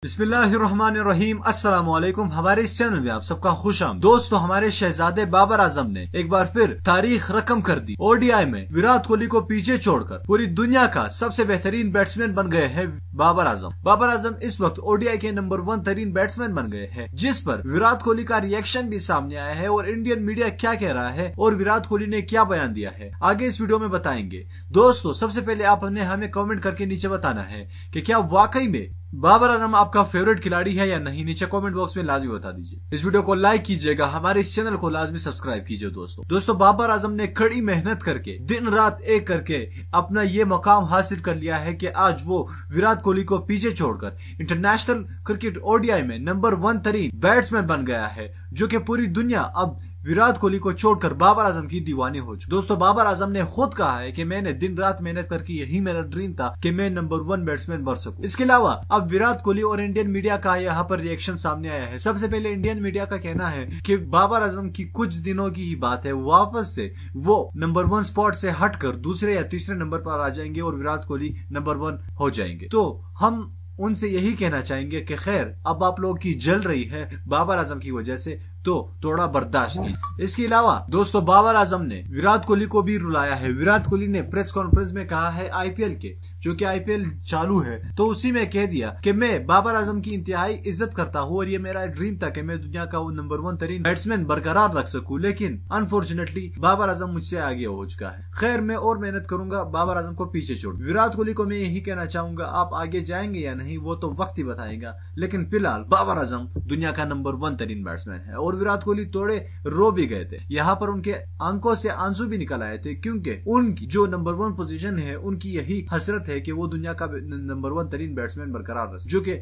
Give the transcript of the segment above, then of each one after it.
बिस्मिल्लाहिर्रहमानिर्रहीम अस्सलाम वालेकुम। हमारे इस चैनल में आप सबका खुशाम। दोस्तों, हमारे शहजादे बाबर आजम ने एक बार फिर तारीख रकम कर दी। ओडीआई में विराट कोहली को पीछे छोड़कर पूरी दुनिया का सबसे बेहतरीन बैट्समैन बन गए हैं बाबर आजम। बाबर आजम इस वक्त ओडीआई के नंबर 1 तरीन बैट्समैन बन गए हैं, जिस पर विराट कोहली का रिएक्शन भी सामने आया है और इंडियन मीडिया क्या कह रहा है और विराट कोहली ने क्या बयान दिया है, आगे इस वीडियो में बताएंगे। दोस्तों, सबसे पहले आपने हमें कमेंट करके नीचे बताना है कि क्या वाकई में बाबर आजम आपका फेवरेट खिलाड़ी है या नहीं। नीचे कमेंट बॉक्स में लाजमी बता दीजिए। इस वीडियो को लाइक कीजिएगा, हमारे इस चैनल को लाजमी सब्सक्राइब कीजिए। दोस्तों बाबर आजम ने कड़ी मेहनत करके दिन रात एक करके अपना ये मुकाम हासिल कर लिया है कि आज वो विराट कोहली को पीछे छोड़कर इंटरनेशनल क्रिकेट ओडीआई में नंबर 1 तरीन बैट्समैन बन गया है, जो कि पूरी दुनिया अब विराट कोहली को छोड़कर बाबर आजम की दीवानी हो चुकी। दोस्तों, बाबर आजम ने खुद कहा है कि मैंने दिन रात मेहनत करके यही मेरा ड्रीम था कि मैं नंबर 1 बैट्समैन बन सकूं। इसके अलावा अब विराट कोहली और इंडियन मीडिया का यहाँ पर रिएक्शन सामने आया है। सबसे पहले इंडियन मीडिया का कहना है कि बाबर आजम की कुछ दिनों की ही बात है, वापस से वो नंबर 1 स्पॉट से हटकर दूसरे या तीसरे नंबर पर आ जाएंगे और विराट कोहली नंबर 1 हो जाएंगे। तो हम उनसे यही कहना चाहेंगे कि खैर, अब आप लोग की जल रही है बाबर आजम की वजह से, तो थोड़ा बर्दाश्त की। इसके अलावा दोस्तों, बाबर आजम ने विराट कोहली को भी रुलाया है। विराट कोहली ने प्रेस कॉन्फ्रेंस में कहा है आईपीएल के, जो कि आईपीएल चालू है, तो उसी में कह दिया कि मैं बाबर आजम की इंतहाई इज्जत करता हूँ और ये मेरा ड्रीम था कि मैं दुनिया का वो नंबर 1 तरीन बैट्समैन बरकरार रख सकूं, लेकिन अनफॉर्चुनेटली बाबर आजम मुझसे आगे हो चुका है। खैर, मैं और मेहनत करूंगा बाबर आजम को पीछे छोड़। विराट कोहली को मैं यही कहना चाहूंगा, आप आगे जाएंगे या नहीं वो तो वक्त ही बताएगा, लेकिन फिलहाल बाबर आजम दुनिया का नंबर 1 तरीन बैट्समैन है। और विराट कोहली थोड़े रो भी गए थे, यहाँ पर उनके आंखों से आंसू भी निकल आए थे, क्योंकि उनकी जो नंबर 1 पोजीशन है, उनकी यही हसरत है कि वो दुनिया का नंबर 1 तरीन बैट्समैन बरकरार रहे, जो कि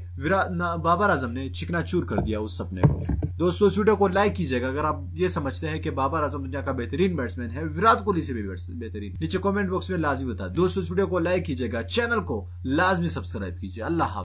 बाबर आजम ने चिकनाचूर कर दिया उस सपने को। दोस्तों, इस वीडियो को लाइक कीजिएगा अगर आप ये समझते हैं कि बाबर आजम दुनिया का बेहतरीन बैट्समैन है, विराट कोहली से भी बेहतरीन। नीचे कमेंट बॉक्स में लाजमी बता। दोस्तों, इस वीडियो को लाइक कीजिएगा, चैनल को लाजमी सब्सक्राइब कीजिए। अल्लाह।